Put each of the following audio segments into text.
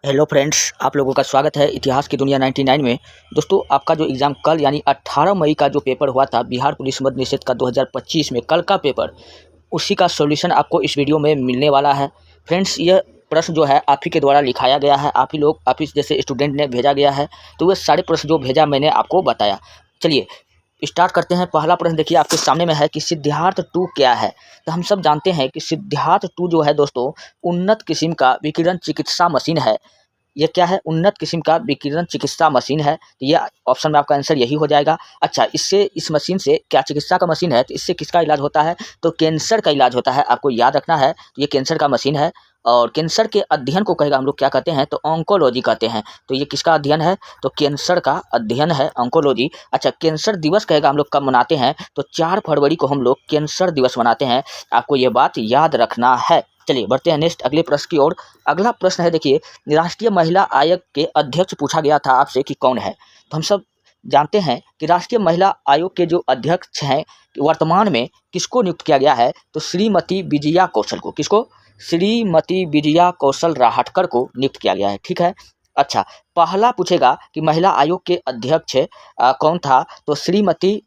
Hello friends, आप लोगों का स्वागत है इतिहास की दुनिया 99 में। दोस्तों, आपका जो एग्ज़ाम कल यानी 18 मई का जो पेपर हुआ था बिहार पुलिस मद्य निषेध का 2025 में, कल का पेपर, उसी का सॉल्यूशन आपको इस वीडियो में मिलने वाला है। फ्रेंड्स, यह प्रश्न जो है आप ही के द्वारा लिखाया गया है, आप ही जैसे स्टूडेंट ने भेजा गया है। तो वह सारे प्रश्न जो भेजा मैंने आपको बताया। चलिए स्टार्ट करते हैं। पहला प्रश्न देखिए आपके सामने में है कि सिद्धार्थ 2 क्या है। तो हम सब जानते हैं कि सिद्धार्थ 2 जो है दोस्तों, उन्नत किस्म का विकिरण चिकित्सा मशीन है। ये क्या है? उन्नत किस्म का विकिरण चिकित्सा मशीन है। तो ये ऑप्शन में आपका आंसर यही हो जाएगा। अच्छा, इस मशीन से क्या चिकित्सा का मशीन है, तो इससे किसका इलाज होता है? तो कैंसर का इलाज होता है। आपको याद रखना है, तो ये कैंसर का मशीन है। और कैंसर के अध्ययन को कहेगा हम लोग क्या कहते हैं? तो ऑन्कोलॉजी कहते हैं। तो ये किसका अध्ययन है? तो कैंसर का अध्ययन है, ऑन्कोलॉजी। अच्छा, कैंसर दिवस कहेगा हम लोग कब मनाते हैं? तो 4 फरवरी को हम लोग कैंसर दिवस मनाते हैं। आपको ये बात याद रखना है। चलिए बढ़ते हैं नेक्स्ट अगले प्रश्न की ओर। अगला प्रश्न है, देखिए, राष्ट्रीय महिला आयोग के अध्यक्ष पूछा गया था आपसे कि कौन है। तो हम सब जानते हैं कि राष्ट्रीय महिला आयोग के जो अध्यक्ष हैं वर्तमान में किसको नियुक्त किया गया है? तो श्रीमती विजया कौशल को। किसको? श्रीमती विजया कौशल राहटकर को नियुक्त किया गया है। ठीक है। अच्छा, पहला पूछेगा कि महिला आयोग के अध्यक्ष कौन था? तो श्रीमती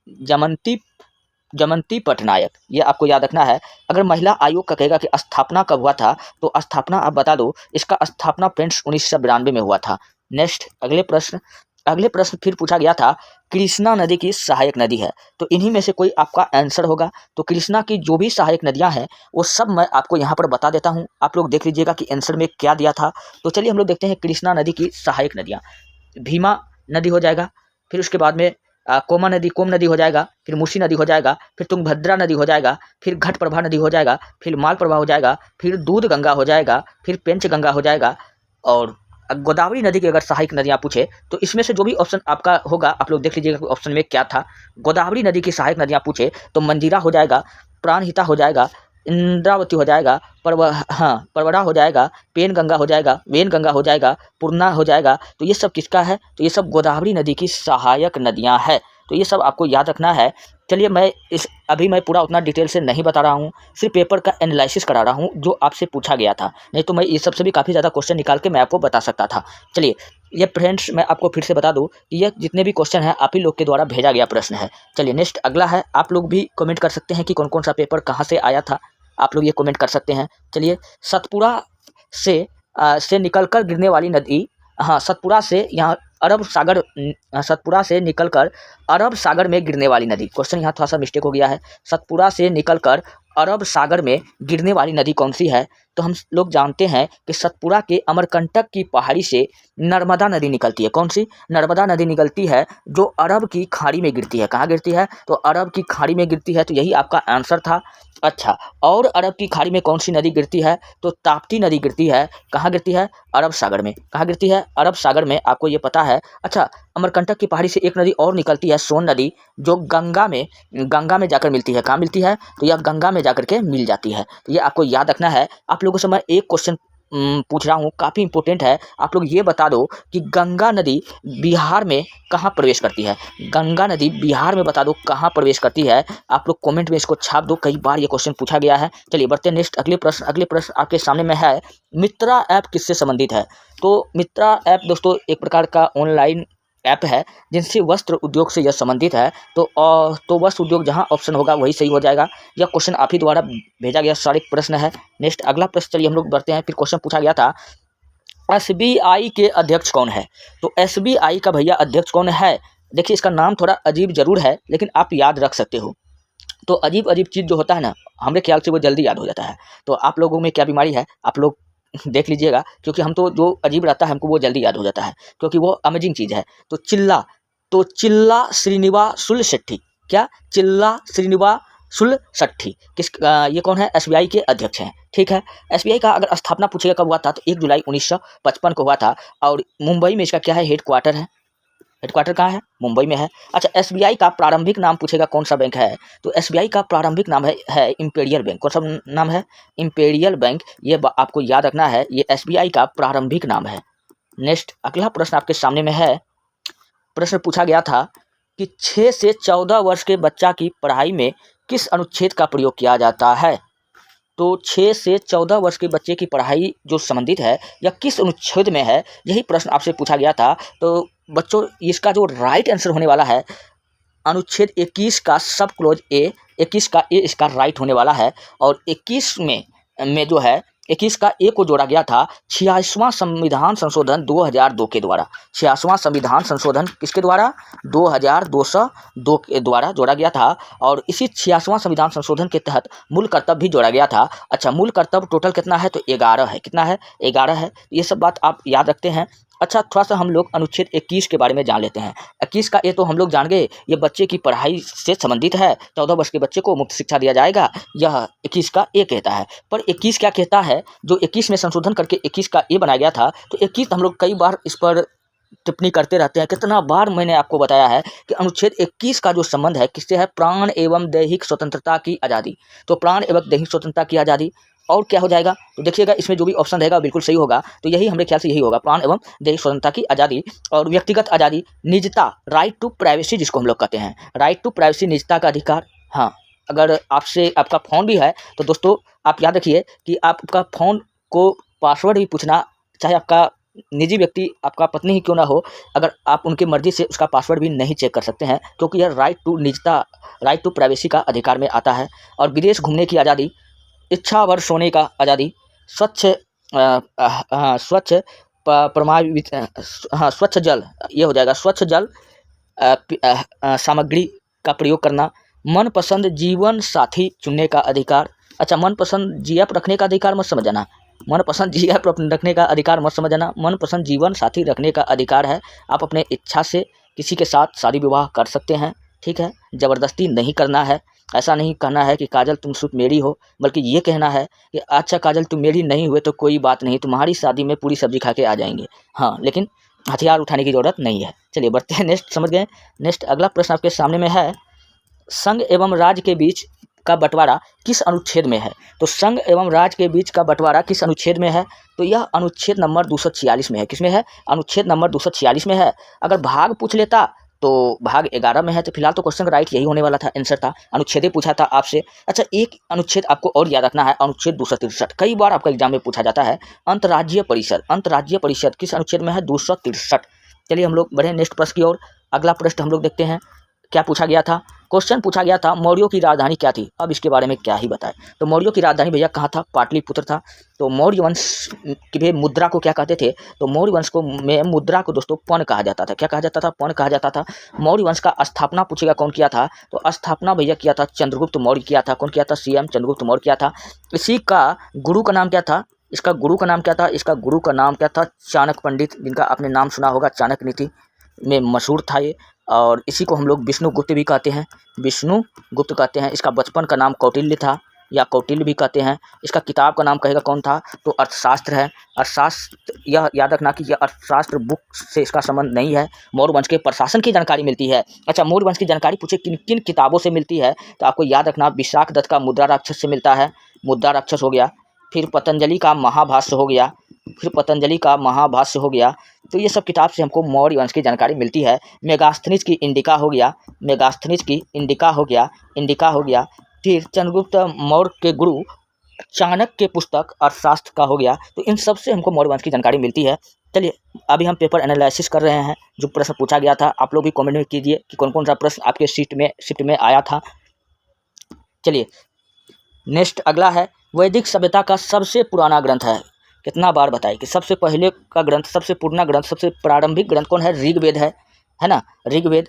जमंती पटनायक। ये आपको याद रखना है। अगर महिला आयोग का कहेगा कि स्थापना कब हुआ था, तो स्थापना आप बता दो। इसका स्थापना फ्रेंड्स 1992 में हुआ था। नेक्स्ट अगले प्रश्न फिर पूछा गया था, कृष्णा नदी की सहायक नदी है। तो इन्हीं में से कोई आपका आंसर होगा। तो कृष्णा की जो भी सहायक नदियां हैं वो सब मैं आपको यहाँ पर बता देता हूँ। आप लोग देख लीजिएगा कि आंसर में क्या दिया था। तो चलिए हम लोग देखते हैं कृष्णा नदी की सहायक नदियाँ। भीमा नदी हो जाएगा, फिर उसके बाद में कोम नदी हो जाएगा, फिर मूसी नदी हो जाएगा, फिर तुंगभद्रा नदी हो जाएगा, फिर घटप्रभा नदी हो जाएगा, फिर मालप्रभा हो जाएगा, फिर दूध गंगा हो जाएगा, फिर पेंच गंगा हो जाएगा। और गोदावरी नदी की अगर सहायक नदियाँ पूछे तो इसमें से जो भी ऑप्शन आपका होगा आप लोग देख लीजिएगा ऑप्शन में क्या था। गोदावरी नदी की सहायक नदियाँ पूछे तो मंजीरा हो जाएगा, प्राणहिता हो जाएगा, इंद्रावती हो जाएगा, परवड़ा हो जाएगा, पेन गंगा हो जाएगा, वेन गंगा हो जाएगा, पूर्णा हो जाएगा। तो ये सब किसका है? तो ये सब गोदावरी नदी की सहायक नदियां हैं। तो ये सब आपको याद रखना है। चलिए अभी मैं पूरा उतना डिटेल से नहीं बता रहा हूँ, सिर्फ पेपर का एनालिसिस करा रहा हूँ जो आपसे पूछा गया था। नहीं तो मैं ये सबसे भी काफ़ी ज़्यादा क्वेश्चन निकाल के मैं आपको बता सकता था। चलिए ये फ्रेंड्स मैं आपको फिर से बता दूं कि ये जितने भी क्वेश्चन हैं आप ही लोग के द्वारा भेजा गया प्रश्न है। चलिए नेक्स्ट अगला है। आप लोग भी कमेंट कर सकते हैं कि कौन कौन सा पेपर कहाँ से आया था, आप लोग ये कमेंट कर सकते हैं। चलिए सतपुरा से निकलकर गिरने वाली नदी, हाँ, सतपुरा से यहाँ सतपुरा से निकलकर अरब सागर में गिरने वाली नदी। क्वेश्चन यहाँ थोड़ा सा मिस्टेक हो गया है। सतपुरा से निकलकर अरब सागर में गिरने वाली नदी कौन सी है? तो हम लोग जानते हैं कि सतपुरा के अमरकंटक की पहाड़ी से नर्मदा नदी निकलती है। कौन सी? नर्मदा नदी निकलती है जो अरब की खाड़ी में गिरती है। कहाँ गिरती है? तो अरब की खाड़ी में गिरती है। तो यही आपका आंसर था। अच्छा, और अरब की खाड़ी में कौन सी नदी गिरती है? तो ताप्ती नदी गिरती है। कहाँ गिरती है? अरब सागर में। कहाँ गिरती है? अरब सागर में, आपको ये पता है। अच्छा, अमरकंटक की पहाड़ी से एक नदी और निकलती है, सोन नदी, जो गंगा में जाकर मिलती है। कहाँ मिलती है? तो यह गंगा में जाकर के मिल जाती है। तो ये आपको याद रखना है। आप लोगों से मैं एक क्वेश्चन पूछ रहा हूँ, काफ़ी इंपॉर्टेंट है। आप लोग ये बता दो कि गंगा नदी बिहार में कहाँ प्रवेश करती है? गंगा नदी बिहार में बता दो कहाँ प्रवेश करती है। आप लोग कमेंट में इसको छाप दो, कई बार ये क्वेश्चन पूछा गया है। चलिए बढ़ते हैं नेक्स्ट अगले प्रश्न आपके सामने में है, मित्रा ऐप किससे संबंधित है? तो मित्रा ऐप दोस्तों एक प्रकार का ऑनलाइन ऐप है जिनसे वस्त्र उद्योग से यह संबंधित है। तो वस्त्र उद्योग जहां ऑप्शन होगा वही सही हो जाएगा। यह क्वेश्चन आप ही द्वारा भेजा गया सारे प्रश्न है। नेक्स्ट अगला प्रश्न चलिए हम लोग बढ़ते हैं। फिर क्वेश्चन पूछा गया था, एसबीआई के अध्यक्ष कौन है? तो एसबीआई का भैया अध्यक्ष कौन है? देखिए इसका नाम थोड़ा अजीब जरूर है लेकिन आप याद रख सकते हो। तो अजीब अजीब चीज़ जो होता है ना, हमारे ख्याल से वो जल्दी याद हो जाता है। तो आप लोगों में क्या बीमारी है आप लोग देख लीजिएगा, क्योंकि हम तो जो अजीब रहता है हमको वो जल्दी याद हो जाता है क्योंकि वो अमेजिंग चीज़ है। तो चिल्ला श्रीनिवासुल शेट्टी। क्या? चिल्ला श्रीनिवासुल शेट्टी ये कौन है? एसबीआई के अध्यक्ष हैं। ठीक है। एसबीआई का अगर स्थापना पूछेगा कब हुआ था तो 1 जुलाई 1955 को हुआ था। और मुंबई में इसका क्या है? हेडक्वार्टर है। हेडक्वार्टर कहाँ है? मुंबई में है। अच्छा, एसबीआई का प्रारंभिक नाम पूछेगा कौन सा बैंक है? तो एसबीआई का प्रारंभिक नाम है इंपेरियल बैंक। कौन सा नाम है? Imperial bank. ये आपको याद रखना है, ये एसबीआई का प्रारंभिक नाम है। नेक्स्ट अगला प्रश्न आपके सामने में है। प्रश्न पूछा गया था कि 6 से 14 वर्ष के बच्चा की पढ़ाई में किस अनुच्छेद का प्रयोग किया जाता है? तो 6 से 14 वर्ष के बच्चे की पढ़ाई जो संबंधित है यह किस अनुच्छेद में है, यही प्रश्न आपसे पूछा गया था। तो बच्चों इसका जो राइट आंसर होने वाला है अनुच्छेद 21 का सब क्लोज ए, 21 का ए इसका राइट होने वाला है। और 21 में जो है 21 का ए को जोड़ा गया था 86वां संविधान संशोधन 2002 के द्वारा। 86वां संविधान संशोधन किसके द्वारा? 2202 के द्वारा जोड़ा गया था। और इसी 86वां संविधान संशोधन के तहत मूल कर्तव्य भी जोड़ा गया था। अच्छा, मूल कर्तव्य टोटल कितना है? तो 11 है। कितना है? 11 है। ये सब बात आप याद रखते हैं। अच्छा, थोड़ा सा हम लोग अनुच्छेद 21 के बारे में जान लेते हैं। 21 का ए तो हम लोग जान गए, ये बच्चे की पढ़ाई से संबंधित है। 14 वर्ष के बच्चे को मुफ्त शिक्षा दिया जाएगा, यह 21 का ए कहता है। पर 21 क्या कहता है? जो 21 में संशोधन करके 21 का ए बनाया गया था, तो 21 हम लोग कई बार इस पर टिप्पणी करते रहते हैं। कितना बार मैंने आपको बताया है कि अनुच्छेद 21 का जो संबंध है किससे है? प्राण एवं दैहिक स्वतंत्रता की आज़ादी। तो प्राण एवं दैहिक स्वतंत्रता की आज़ादी। और क्या हो जाएगा? तो देखिएगा इसमें जो भी ऑप्शन रहेगा बिल्कुल सही होगा। तो यही हमारे ख्याल से यही होगा, प्राण एवं दैहिक स्वतंत्रता की आज़ादी। और व्यक्तिगत आज़ादी, निजता, राइट टू प्राइवेसी जिसको हम लोग कहते हैं, राइट टू प्राइवेसी, निजता का अधिकार। हाँ, अगर आपसे आपका फ़ोन भी है तो दोस्तों आप याद रखिए कि आपका फ़ोन को पासवर्ड भी पूछना, चाहे आपका निजी व्यक्ति, आपका पत्नी ही क्यों ना हो, अगर आप उनकी मर्ज़ी से उसका पासवर्ड भी नहीं चेक कर सकते हैं, क्योंकि यह राइट टू निजता, राइट टू प्राइवेसी का अधिकार में आता है। और विदेश घूमने की आज़ादी, इच्छावर सोने का आज़ादी, स्वच्छ प्रमाणित, हाँ स्वच्छ जल, ये हो जाएगा स्वच्छ जल सामग्री का प्रयोग करना, मनपसंद जीवन साथी चुनने का अधिकार। अच्छा, मनपसंद जीएफ रखने का अधिकार मत समझ जाना, मनपसंद जीएफ रखने का अधिकार मत समझ जाना, मनपसंद जीवन साथी रखने का अधिकार है। आप अपने इच्छा से किसी के साथ शादी विवाह कर सकते हैं, ठीक है, ज़बरदस्ती नहीं करना है। ऐसा नहीं कहना है कि काजल तुम सिर्फ मेरी हो, बल्कि ये कहना है कि अच्छा काजल तुम मेरी नहीं हुए तो कोई बात नहीं, तुम्हारी शादी में पूरी सब्जी खा के आ जाएंगे, हाँ, लेकिन हथियार उठाने की ज़रूरत नहीं है। चलिए बढ़ते हैं नेक्स्ट, समझ गए। नेक्स्ट अगला प्रश्न आपके सामने में है, संघ एवं राज्य के बीच का बंटवारा किस अनुच्छेद में है? तो संघ एवं राज्य के बीच का बंटवारा किस अनुच्छेद में है? तो यह अनुच्छेद नंबर 246 में है। किसमें है? अनुच्छेद नंबर 246 में है। अगर भाग पूछ लेता तो भाग 11 में है। तो फिलहाल तो क्वेश्चन का राइट यही होने वाला था, आंसर था। अनुच्छेद पूछा था आपसे। अच्छा, एक अनुच्छेद आपको और याद रखना है, अनुच्छेद 263, कई बार आपका एग्जाम में पूछा जाता है। अंतर्राज्यीय परिषद, अंतर्राज्यीय परिषद किस अनुच्छेद में है? 263। चलिए हम लोग बढ़े नेक्स्ट प्रश्न की ओर। अगला प्रश्न हम लोग देखते हैं क्या पूछा गया था। क्वेश्चन पूछा गया था मौर्यों की राजधानी क्या थी? अब इसके बारे में क्या ही बताएं। तो मौर्यों की राजधानी भैया कहाँ था? पाटलिपुत्र था। तो मौर्य वंश की मुद्रा को क्या कहते थे? तो मौर्य वंश को में मुद्रा को दोस्तों पन कहा जाता था। क्या कहा जाता था? पन कहा जाता था। मौर्य वंश का स्थापना पूछेगा कौन किया था? तो स्थापना भैया किया था चंद्रगुप्त मौर्य किया था। कौन किया था? सीएम चंद्रगुप्त मौर्य किया था। इसी का गुरु का नाम क्या था? इसका गुरु का नाम क्या था? इसका गुरु का नाम क्या था? चाणक्य पंडित, जिनका आपने नाम सुना होगा, चाणक्य नीति में मशहूर था ये। और इसी को हम लोग विष्णुगुप्त भी कहते हैं, विष्णुगुप्त कहते हैं। इसका बचपन का नाम कौटिल्य था या कौटिल्य भी कहते हैं। इसका किताब का नाम कहेगा कौन था? तो अर्थशास्त्र है। अर्थशास्त्र, यह याद रखना कि यह अर्थशास्त्र बुक से इसका संबंध नहीं है। मौर्य वंश के प्रशासन की जानकारी मिलती है। अच्छा, मौर्य वंश की जानकारी पूछे किन किन किताबों से मिलती है? तो आपको याद रखना, विशाख दत्त का मुद्रा राक्षस से मिलता है, मुद्रा राक्षस हो गया। फिर पतंजलि का महाभाष्य हो गया, फिर पतंजलि का महाभाष्य हो गया। तो ये सब किताब से हमको मौर्य वंश की जानकारी मिलती है। मेगास्थनीज की इंडिका हो गया, मेगास्थनीज की इंडिका हो गया, इंडिका हो गया। फिर चंद्रगुप्त मौर्य के गुरु चाणक्य के पुस्तक अर्थशास्त्र का हो गया। तो इन सब से हमको मौर्य वंश की जानकारी मिलती है। चलिए अभी हम पेपर एनालिसिस कर रहे हैं, जो प्रश्न पूछा गया था। आप लोग भी कमेंट में कीजिए कि कौन कौन सा प्रश्न आपके शिफ्ट में आया था। चलिए नेक्स्ट अगला है, वैदिक सभ्यता का सबसे पुराना ग्रंथ है। कितना बार बताए कि सबसे पहले का ग्रंथ, सबसे पुराना ग्रंथ, सबसे प्रारंभिक ग्रंथ कौन है? ऋग्वेद है ना, ऋग्वेद।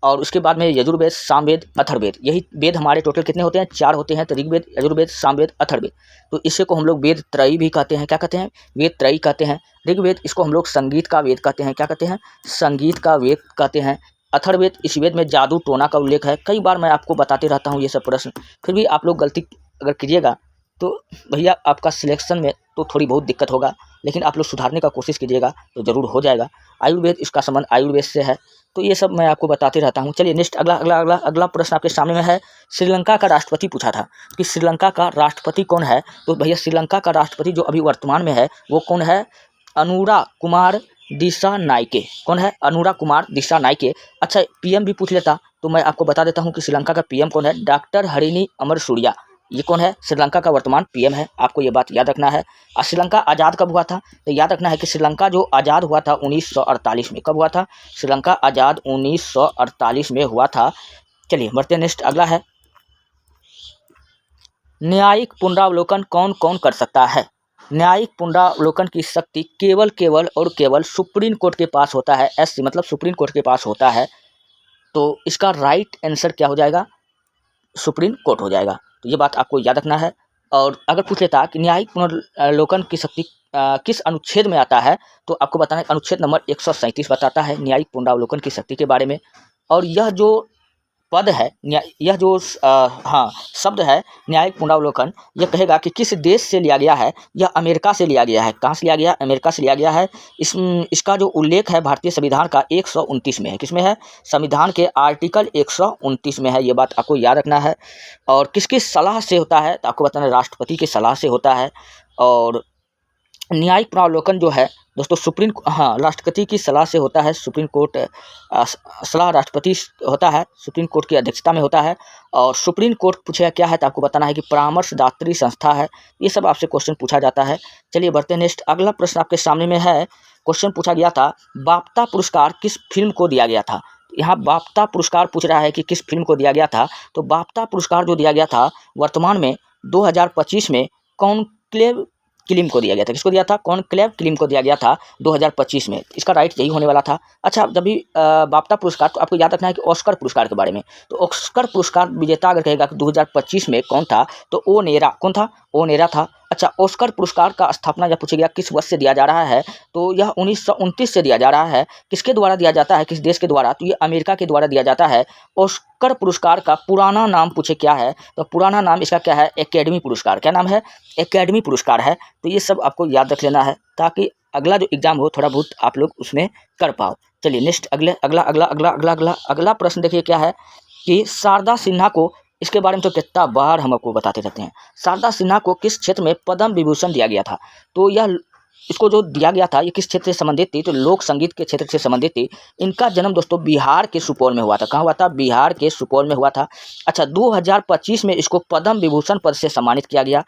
और उसके बाद में यजुर्वेद, सामवेद, अथर्ववेद। यही वेद हमारे टोटल कितने होते हैं? 4 होते हैं। तो ऋग्वेद, यजुर्वेद, सामवेद, अथर्ववेद। तो इसे को हम लोग वेद त्रयी भी कहते हैं। क्या कहते हैं? वेद त्रयी कहते हैं। ऋग्वेद, इसको हम लोग संगीत का वेद कहते हैं। क्या कहते हैं? संगीत का वेद कहते हैं। अथर्ववेद, इस वेद में जादू टोना का उल्लेख है। कई बार मैं आपको बताते रहता हूँ ये सब प्रश्न, फिर भी आप लोग गलती अगर कीजिएगा तो भैया आपका सिलेक्शन में तो थोड़ी बहुत दिक्कत होगा, लेकिन आप लोग सुधारने का कोशिश कीजिएगा तो ज़रूर हो जाएगा। आयुर्वेद, इसका संबंध आयुर्वेद से है। तो ये सब मैं आपको बताते रहता हूँ। चलिए नेक्स्ट अगला प्रश्न आपके सामने में है, श्रीलंका का राष्ट्रपति पूछा था कि श्रीलंका का राष्ट्रपति कौन है? तो भैया श्रीलंका का राष्ट्रपति जो अभी वर्तमान में है वो कौन है? अनुरा कुमार दिसानायके। कौन है? अनुरा कुमार दिसानायके। अच्छा, पीएम भी पूछ लेता तो मैं आपको बता देता हूँ कि श्रीलंका का पीएम कौन है? डॉक्टर हरिणी अमरसूरिया। ये कौन है? श्रीलंका का वर्तमान पीएम है, आपको ये बात याद रखना है। श्रीलंका आज़ाद कब हुआ था? तो याद रखना है कि श्रीलंका जो आज़ाद हुआ था 1948 में। कब हुआ था? श्रीलंका आज़ाद 1948 में हुआ था। चलिए बढ़ते हैं नेक्स्ट, अगला है न्यायिक पुनरावलोकन कौन कौन कर सकता है? न्यायिक पुनरावलोकन की शक्ति केवल और केवल सुप्रीम कोर्ट के पास होता है। एससी मतलब सुप्रीम कोर्ट के पास होता है। तो इसका राइट आंसर क्या हो जाएगा? सुप्रीम कोर्ट हो जाएगा। तो ये बात आपको याद रखना है। और अगर पूछ लेता कि न्यायिक पुनर्लोकन की शक्ति किस अनुच्छेद में आता है, तो आपको बताना है अनुच्छेद नंबर 137 बताता है न्यायिक पुनरावलोकन की शक्ति के बारे में। और यह जो पद है, यह जो शब्द है न्यायिक पुनरावलोकन, यह कहेगा कि किस देश से लिया गया है। यह अमेरिका से लिया गया है। कहाँ से लिया गया? अमेरिका से लिया गया है। इसका जो उल्लेख है भारतीय संविधान का 129 में है। किसमें है? संविधान के आर्टिकल 129 में है। ये बात आपको याद रखना है। और किसकी सलाह से होता है? तो आपको बताना है राष्ट्रपति की सलाह से होता है। और न्यायिक पुनरावलोकन जो है दोस्तों राष्ट्रपति की सलाह से होता है। सुप्रीम कोर्ट सलाह राष्ट्रपति होता है, सुप्रीम कोर्ट की अध्यक्षता में होता है। और सुप्रीम कोर्ट पूछेगा क्या है, तो आपको बताना है कि परामर्शदात्री संस्था है। ये सब आपसे क्वेश्चन पूछा जाता है। चलिए बढ़ते हैं नेक्स्ट, अगला प्रश्न आपके सामने में है। क्वेश्चन पूछा गया था बाफ्ता पुरस्कार किस फिल्म को दिया गया था? यहाँ बाफ्ता पुरस्कार पूछ रहा है कि किस फिल्म को दिया गया था। तो बाफ्ता पुरस्कार जो दिया गया था वर्तमान में 2025 में कॉन्क्लेव फिल्म को दिया गया था। किसको दिया था? कॉन्क्लेव फिल्म को दिया गया था 2025 में। इसका राइट यही होने वाला था। अच्छा, जब भी बाफ्ता पुरस्कार, तो आपको याद रखना है कि ऑस्कर पुरस्कार के बारे में। तो ऑस्कर पुरस्कार विजेता अगर कहेगा कि 2025 में कौन था, तो ओनेरा। कौन था? ओनेरा था। अच्छा, ऑस्कर पुरस्कार का स्थापना जब पूछा गया किस वर्ष से दिया जा रहा है, तो यह 1929 से दिया जा रहा है। किसके द्वारा दिया जाता है? किस देश के द्वारा? तो ये अमेरिका के द्वारा दिया जाता है। ऑस्कर पुरस्कार का पुराना नाम पूछे क्या है, तो पुराना नाम इसका क्या है? एकेडमी पुरस्कार। क्या नाम है? एकेडमी पुरस्कार है। तो ये सब आपको याद रख लेना है, ताकि अगला जो एग्जाम हो थोड़ा बहुत आप लोग उसमें कर पाओ। चलिए नेक्स्ट, अगला प्रश्न देखिए क्या है कि शारदा सिन्हा को, इसके बारे में तो कितना बार हम आपको बताते रहते हैं। शारदा सिन्हा को किस क्षेत्र में पद्म विभूषण दिया गया था? तो यह इसको जो दिया गया था ये किस क्षेत्र से संबंधित थी? तो लोक संगीत के क्षेत्र से संबंधित थी। इनका जन्म दोस्तों बिहार के सुपौल में हुआ था। कहाँ हुआ था? बिहार के सुपौल में हुआ था। अच्छा, 2025 में इसको पद्म विभूषण पद से सम्मानित किया गया।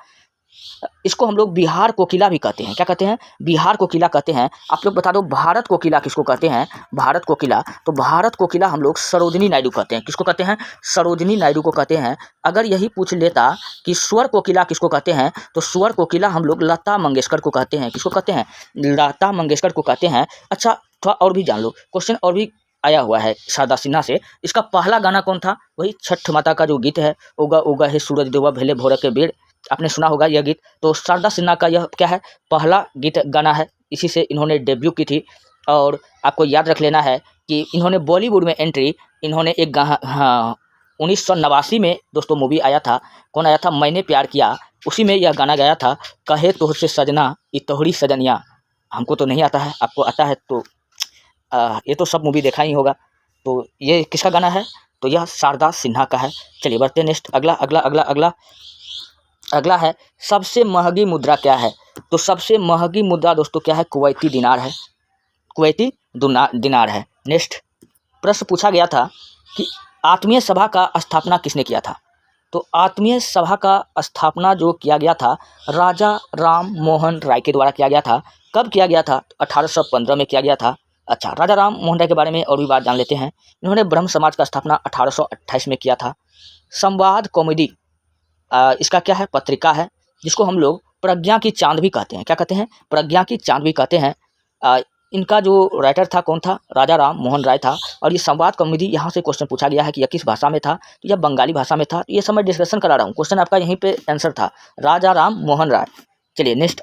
इसको हम लोग बिहार कोकिला भी कहते हैं। क्या कहते हैं? बिहार कोकिला कहते हैं। आप लोग बता दो भारत कोकिला किसको कहते हैं? भारत कोकिला, तो भारत कोकिला हम लोग सरोजिनी नायडू कहते हैं। किसको कहते हैं? सरोजिनी नायडू को कहते हैं। अगर यही पूछ लेता कि स्वर कोकिला किसको कहते हैं, तो स्वर कोकिला हम लोग लता मंगेशकर को कहते हैं। किसको कहते हैं? लता मंगेशकर को कहते हैं। अच्छा, थोड़ा और भी जान लो, क्वेश्चन और भी आया हुआ है शारदा सिन्हा से। इसका पहला गाना कौन था? वही छठ माता का जो गीत है, उगा उगा है सूरज देवा भेले भोर के बेर। आपने सुना होगा यह गीत। तो शारदा सिन्हा का यह क्या है? पहला गीत गाना है। इसी से इन्होंने डेब्यू की थी। और आपको याद रख लेना है कि इन्होंने बॉलीवुड में एंट्री, इन्होंने एक 1989 में दोस्तों मूवी आया था। कौन आया था? मैंने प्यार किया। उसी में यह गाना गाया था, कहे तुझसे सजना ये तोहरी सजनिया। हमको तो नहीं आता है, आपको आता है तो ये तो सब मूवी देखा ही होगा। तो ये किसका गाना है? तो यह शारदा सिन्हा का है। चलिए बढ़ते हैं नेक्स्ट, अगला है सबसे महंगी मुद्रा क्या है? तो सबसे महंगी मुद्रा दोस्तों क्या है? कुवैती दिनार है। कुवैती दिनार है। नेक्स्ट प्रश्न पूछा गया था कि आत्मीय सभा का स्थापना किसने किया था? तो आत्मीय सभा का स्थापना जो किया गया था राजा राम मोहन राय के द्वारा किया गया था। कब किया गया था? 1815 में किया गया था। अच्छा, राजा राम मोहन राय के बारे में और भी बात जान लेते हैं। इन्होंने ब्रह्म समाज का स्थापना 1828 में किया था। संवाद कॉमेडी इसका क्या है? पत्रिका है, जिसको हम लोग प्रज्ञा की चांद भी कहते हैं। क्या कहते हैं? प्रज्ञा की चांद भी कहते हैं। इनका जो राइटर था कौन था? राजा राम मोहन राय था। और ये संवाद कॉमेडी, यहाँ से क्वेश्चन पूछा गया है कि यह किस भाषा में था? तो यह बंगाली भाषा में था। ये सब मैं डिस्कशन करा रहा हूँ, क्वेश्चन आपका यहीं पे आंसर था, राजा राम मोहन राय। चलिए नेक्स्ट,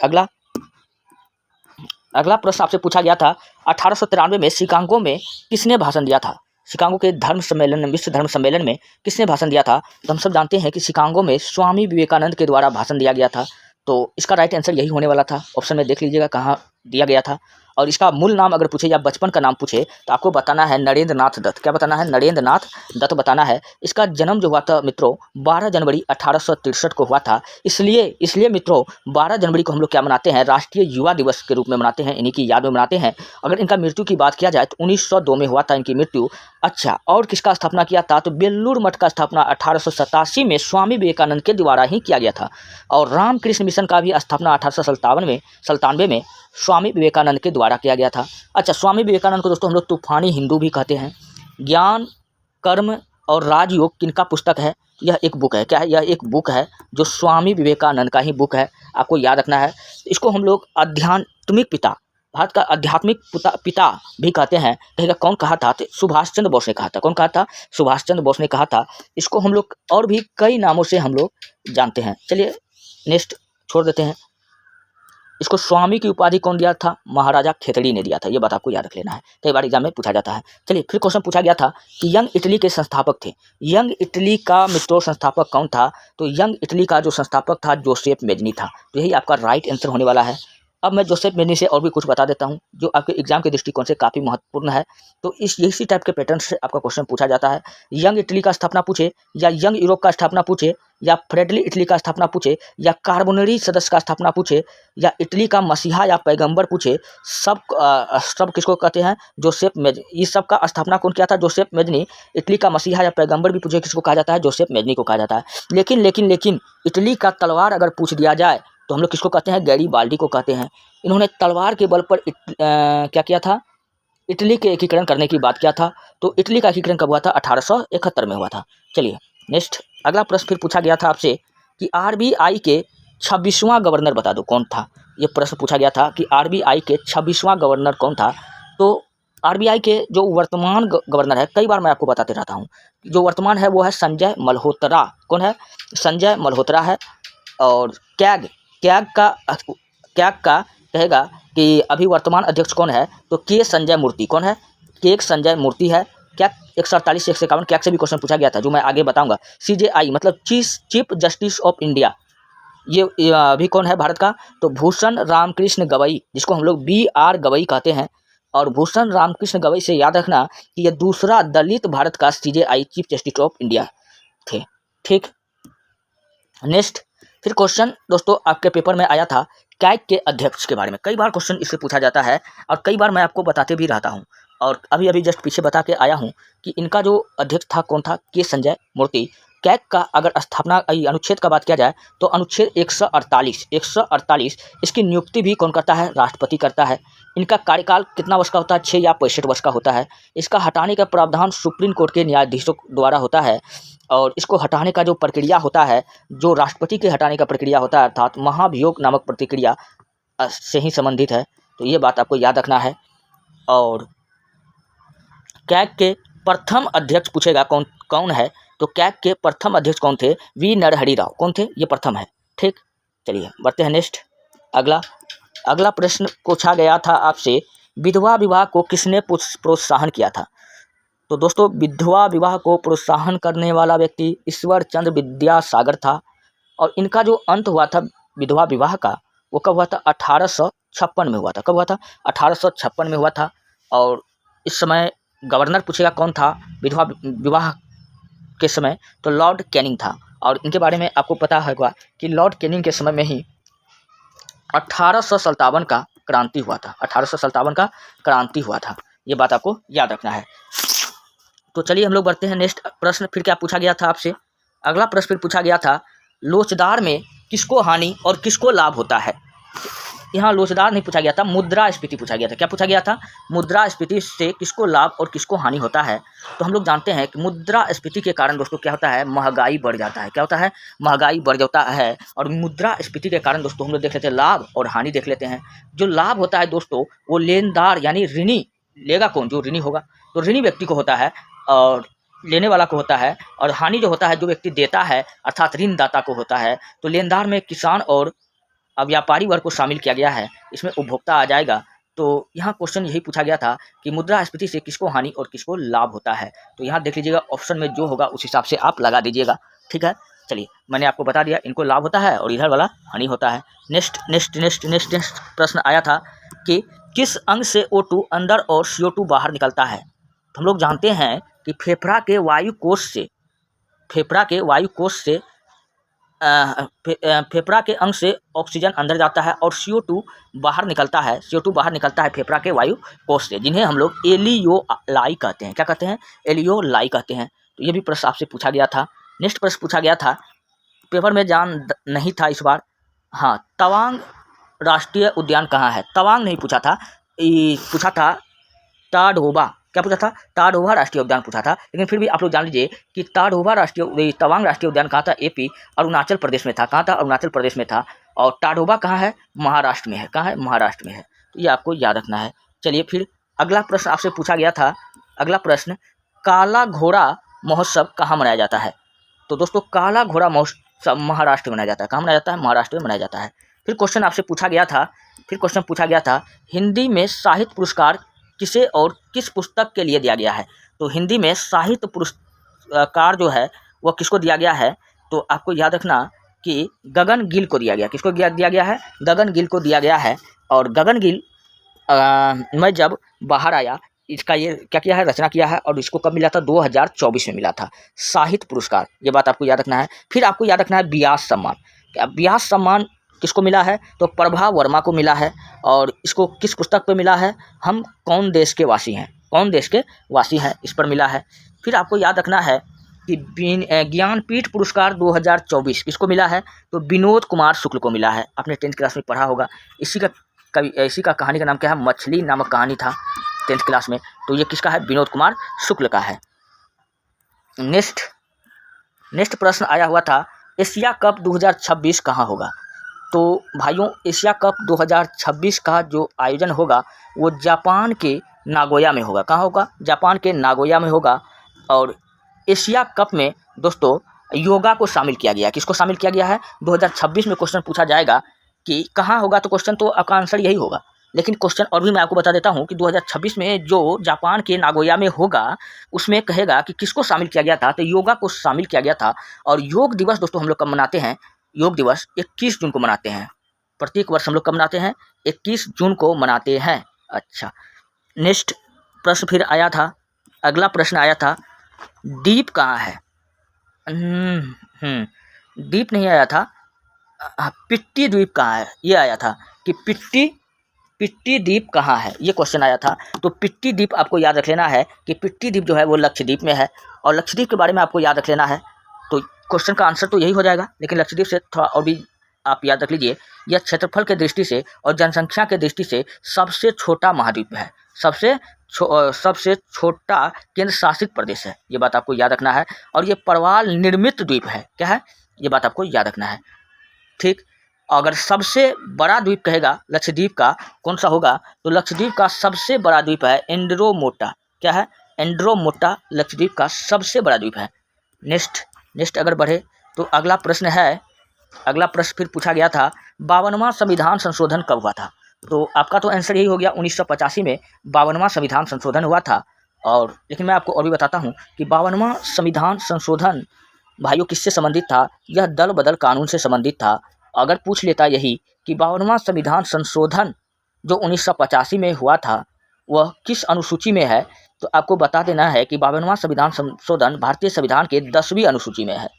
अगला प्रश्न आपसे पूछा गया था 1893 में शिकागो में किसने भाषण दिया था? शिकागो के विश्व धर्म सम्मेलन में किसने भाषण दिया था? तो हम सब जानते हैं कि शिकागो में स्वामी विवेकानंद के द्वारा भाषण दिया गया था। तो इसका राइट आंसर यही होने वाला था। ऑप्शन में देख लीजिएगा कहाँ दिया गया था। और इसका मूल नाम अगर पूछे या बचपन का नाम पूछे तो आपको बताना है नरेंद्र नाथ दत्त। क्या बताना है? नरेंद्र नाथ दत्त बताना है। इसका जन्म जो हुआ था मित्रों 12 जनवरी 1863 को हुआ था। इसलिए मित्रों 12 जनवरी को हम लोग क्या मनाते हैं? राष्ट्रीय युवा दिवस के रूप में मनाते हैं, इन्हीं की याद में मनाते हैं। अगर इनका मृत्यु की बात किया जाए तो 1902 में हुआ था इनकी मृत्यु। अच्छा, और किसका स्थापना किया था? तो बेलूर मठ का स्थापना 1887 में स्वामी विवेकानंद के द्वारा ही किया गया था। और रामकृष्ण मिशन का भी स्थापना 1897 में स्वामी विवेकानंद के द्वारा किया गया था। अच्छा, स्वामी विवेकानंद को दोस्तों हम लोग तूफानी हिंदू भी कहते हैं। ज्ञान, कर्म और राजयोग किनका पुस्तक है? यह एक बुक है। क्या है? यह एक बुक है जो स्वामी विवेकानंद का ही बुक है, आपको याद रखना है। इसको हम लोग आध्यात्मिक पिता, भारत का आध्यात्मिक पिता भी कहते हैं। कहेगा कौन कहा था? तो सुभाष चंद्र बोस ने कहा था। कौन कहा था? सुभाष चंद्र बोस ने कहा था। इसको हम लोग और भी कई नामों से हम लोग जानते हैं। चलिए नेक्स्ट छोड़ देते हैं। इसको स्वामी की उपाधि कौन दिया था? महाराजा खेतड़ी ने दिया था। ये बात आपको याद रख लेना है, कई बार एग्जाम में पूछा जाता है। चलिए फिर क्वेश्चन पूछा गया था कि यंग इटली के संस्थापक थे। यंग इटली का मित्रों संस्थापक कौन था? तो यंग इटली का जो संस्थापक था जोसेफ मेजनी था। तो यही आपका राइट आंसर होने वाला है। अब मैं जोसेफ मेजनी से और भी कुछ बता देता हूँ जो आपके एग्जाम के दृष्टिकोण से काफ़ी महत्वपूर्ण है। तो इसी टाइप के पैटर्न से आपका क्वेश्चन पूछा जाता है। यंग इटली का स्थापना पूछे, या यंग यूरोप का स्थापना पूछे, या फ्रेडली इटली का स्थापना पूछे, या कार्बोनरी सदस्य का स्थापना पूछे, या इटली का मसीहा या पैगंबर पूछे, सब किसको कहते हैं? Joseph Mazzini. इस सब का स्थापना कौन किया था? Joseph Mazzini. इटली का मसीहा या पैगंबर भी पूछे, किसको कहा जाता है? जोसेफ मेजनी को कहा जाता है। लेकिन इटली का तलवार अगर पूछ दिया जाए तो हम लोग किसको कहते हैं? गैरीबाल्डी को कहते हैं। इन्होंने तलवार के बल पर क्या किया था? इटली के एकीकरण करने की बात किया था। तो इटली का एकीकरण कब हुआ था? 1871 में हुआ था। चलिए नेक्स्ट अगला प्रश्न फिर पूछा गया था आपसे कि आरबीआई के 26वां गवर्नर बता दो कौन था। ये प्रश्न पूछा गया था कि आरबीआई के 26वां गवर्नर कौन था। तो आरबीआई के जो वर्तमान गवर्नर है, कई बार मैं आपको बताते रहता हूँ, जो वर्तमान है वो है संजय मल्होत्रा। कौन है? संजय मल्होत्रा है। और कैग का कहेगा कि अभी वर्तमान अध्यक्ष कौन है? तो के संजय मूर्ति। कौन है? के संजय मूर्ति है। क्या 148 से 151 कैग से भी क्वेश्चन पूछा गया था जो मैं आगे बताऊंगा। सीजेआई मतलब चीफ जस्टिस ऑफ इंडिया, ये अभी कौन है भारत का? तो भूषण रामकृष्ण गवई, जिसको हम लोग BR गवई कहते हैं। और भूषण रामकृष्ण गवई से याद रखना कि ये दूसरा दलित भारत का CJI chief justice of India थे। ठीक, नेक्स्ट फिर क्वेश्चन दोस्तों आपके पेपर में आया था कैग के अध्यक्ष के बारे में। कई बार क्वेश्चन इससे पूछा जाता है और कई बार मैं आपको बताते भी रहता हूं। और अभी जस्ट पीछे बता के आया हूं कि इनका जो अध्यक्ष था कौन था? के संजय मूर्ति। कैग का अगर स्थापना अनुच्छेद का बात किया जाए तो अनुच्छेद 148 इसकी नियुक्ति भी कौन करता है? राष्ट्रपति करता है। इनका कार्यकाल कितना वर्ष का होता है? 6 या 65 वर्ष का होता है। इसका हटाने का प्रावधान सुप्रीम कोर्ट के न्यायाधीशों द्वारा होता है। और इसको हटाने का जो प्रक्रिया होता है, जो राष्ट्रपति के हटाने का प्रक्रिया होता है, अर्थात महाभियोग नामक प्रक्रिया से ही संबंधित है। तो ये बात आपको याद रखना है। और कैग के प्रथम अध्यक्ष पूछेगा कौन है? तो कैग के प्रथम अध्यक्ष कौन थे? वी नरहरि राव। कौन थे? ये प्रथम है। ठीक, चलिए बढ़ते हैं नेक्स्ट। अगला प्रश्न पूछा गया था आपसे, विधवा विवाह को किसने प्रोत्साहन किया था? तो दोस्तों विधवा विवाह को प्रोत्साहन करने वाला व्यक्ति ईश्वर चंद्र विद्यासागर था। और इनका जो अंत हुआ था विधवा विवाह का, वो कब हुआ था? 1856 में हुआ था। कब हुआ था? 1856 में हुआ था। और इस समय गवर्नर पूछेगा कौन था विधवा विवाह के समय? तो लॉर्ड कैनिंग था। और इनके बारे में आपको पता होगा कि लॉर्ड कैनिंग के समय में ही 1857 का क्रांति हुआ था। 1857 का क्रांति हुआ था। ये बात आपको याद रखना है। तो चलिए हम लोग बढ़ते हैं नेक्स्ट प्रश्न। फिर क्या पूछा गया था आपसे? अगला प्रश्न फिर पूछा गया था, लोचदार में किसको हानि और किसको लाभ होता है? यहाँ लोचदार नहीं पूछा गया था, मुद्रास्फीति पूछा गया था। क्या पूछा गया था? मुद्रास्फीति से किसको लाभ और किसको हानि होता है? तो हम लोग जानते हैं कि मुद्रास्फीति के कारण दोस्तों क्या होता है? महंगाई बढ़ जाता है। क्या होता है? महंगाई बढ़ जाता है। और मुद्रास्फीति के कारण दोस्तों हम लोग देख लेते हैं लाभ और हानि देख लेते हैं। जो लाभ होता है दोस्तों वो लेनदार यानी ऋणी लेगा कौन? जो ऋणी होगा तो ऋणी व्यक्ति को होता है और लेने वाला को होता है। और हानि जो होता है जो व्यक्ति देता है अर्थात ऋणदाता को होता है। तो लेनदार में किसान और व्यापारी वर्ग को शामिल किया गया है, इसमें उपभोक्ता आ जाएगा। तो यहाँ क्वेश्चन यही पूछा गया था कि मुद्रास्फीति से किसको हानि और किसको लाभ होता है। तो यहाँ देख लीजिएगा ऑप्शन में जो होगा उस हिसाब से आप लगा दीजिएगा। ठीक है, चलिए मैंने आपको बता दिया, इनको लाभ होता है और इधर वाला हानि होता है। Next next next next next प्रश्न आया था कि किस अंग से O2 अंदर और CO2 बाहर निकलता है। तो हम लोग जानते हैं कि फेफड़ा के वायु कोष से फेफड़ा के अंग से ऑक्सीजन अंदर जाता है और CO2 बाहर निकलता है। CO2 बाहर निकलता है फेफड़ा के वायु कोष से, जिन्हें हम लोग एलियोलाई कहते हैं। क्या कहते हैं? एलियोलाई कहते हैं। तो ये भी प्रश्न आपसे पूछा गया था। नेक्स्ट प्रश्न पूछा गया था, पेपर में जान नहीं था इस बार, हाँ, तवांग राष्ट्रीय उद्यान कहाँ है? तवांग नहीं पूछा था, पूछा था ताडोबा। क्या पूछा था? ताडोबा राष्ट्रीय उद्यान पूछा था। लेकिन फिर भी आप लोग जान लीजिए कि तवांग राष्ट्रीय उद्यान कहाँ था? AP अरुणाचल प्रदेश में था। कहाँ था? अरुणाचल प्रदेश में था। और ताडोबा कहाँ है? महाराष्ट्र में है। कहाँ है? महाराष्ट्र में है। तो ये आपको याद रखना है। चलिए फिर अगला प्रश्न आपसे पूछा गया था। अगला प्रश्न, काला घोड़ा महोत्सव कहाँ मनाया जाता है? तो दोस्तों काला घोड़ा महोत्सव महाराष्ट्र में मनाया जाता है। कहाँ मनाया जाता है? महाराष्ट्र में मनाया जाता है। फिर क्वेश्चन आपसे पूछा गया था, हिंदी में साहित्य पुरस्कार किसे और किस पुस्तक के लिए दिया गया है? तो हिंदी में साहित्य पुरस्कार जो है वह किसको दिया गया है? तो आपको याद रखना कि गगन गिल को दिया गया। किसको दिया गया है? गगन गिल को दिया गया है। और गगन गिल मैं जब बाहर आया, इसका ये क्या किया है? रचना किया है। और इसको कब मिला था? 2024 में मिला था साहित्य पुरस्कार। ये बात आपको याद रखना है। फिर आपको याद रखना है व्यास सम्मान। व्यास सम्मान किसको मिला है? तो प्रभा वर्मा को मिला है। और इसको किस पुस्तक पे मिला है? हम कौन देश के वासी हैं, कौन देश के वासी हैं, इस पर मिला है। फिर आपको याद रखना है कि ज्ञानपीठ पुरस्कार 2024 किसको मिला है? तो विनोद कुमार शुक्ल को मिला है। आपने 10th क्लास में पढ़ा होगा। इसी का कहानी का नाम क्या है? मछली नामक कहानी था 10th क्लास में। तो ये किसका है? विनोद कुमार शुक्ल का है। नेक्स्ट प्रश्न आया हुआ था, एशिया कप 2026 कहाँ होगा? तो भाइयों एशिया कप 2026 का जो आयोजन होगा वो जापान के नागोया में होगा। कहाँ होगा? जापान के नागोया में होगा। और एशिया कप में दोस्तों योगा को शामिल किया गया। किसको शामिल किया गया है? 2026 में क्वेश्चन पूछा जाएगा कि कहाँ होगा, तो क्वेश्चन तो आपका आंसर यही होगा। लेकिन क्वेश्चन और भी मैं आपको बता देता हूँ कि 2026 में जो जापान के नागोया में होगा उसमें कहेगा कि किसको शामिल किया गया था? तो योगा को शामिल किया गया था। और योग दिवस दोस्तों हम लोग कब मनाते हैं? योग दिवस 21 जून को मनाते हैं। प्रत्येक वर्ष हम लोग कब मनाते हैं? 21 जून को मनाते हैं। अच्छा, नेक्स्ट प्रश्न फिर आया था। अगला प्रश्न आया था, द्वीप कहाँ है? द्वीप नहीं आया था, पिट्टी द्वीप कहाँ है ये आया था कि पिट्टी द्वीप कहाँ है, ये क्वेश्चन आया था। तो पिट्टी द्वीप आपको याद रख लेना है कि पिट्टी द्वीप जो है वो लक्षद्वीप में है। और लक्षद्वीप के बारे में आपको याद रख लेना है। तो क्वेश्चन का आंसर तो यही हो जाएगा, लेकिन लक्षद्वीप से थोड़ा और भी आप याद रख लीजिए। यह क्षेत्रफल के दृष्टि से और जनसंख्या के दृष्टि से सबसे छोटा महाद्वीप है, सबसे छोटा केंद्र शासित प्रदेश है। ये बात आपको याद रखना है। और ये प्रवाल निर्मित द्वीप है। क्या है? ये बात आपको याद रखना है। ठीक, अगर सबसे बड़ा द्वीप कहेगा लक्षद्वीप का कौन सा होगा, तो लक्षद्वीप का सबसे बड़ा द्वीप है एंड्रोमोटा। क्या है? एंड्रोमोटा लक्षद्वीप का सबसे बड़ा द्वीप है। नेक्स्ट अगर बढ़े तो अगला प्रश्न फिर पूछा गया था, 52वां संविधान संशोधन कब हुआ था? तो आपका तो आंसर यही हो गया, 1985 में 52वां संविधान संशोधन हुआ था। और लेकिन मैं आपको और भी बताता हूँ कि 52वां संविधान संशोधन भाइयों किससे संबंधित था? यह दल बदल कानून से संबंधित था। अगर पूछ लेता यही कि 52वां संविधान संशोधन जो 1985 में हुआ था वह किस अनुसूची में है, तो आपको बता देना है कि 52वां संविधान संशोधन भारतीय संविधान के 10वीं अनुसूची में है।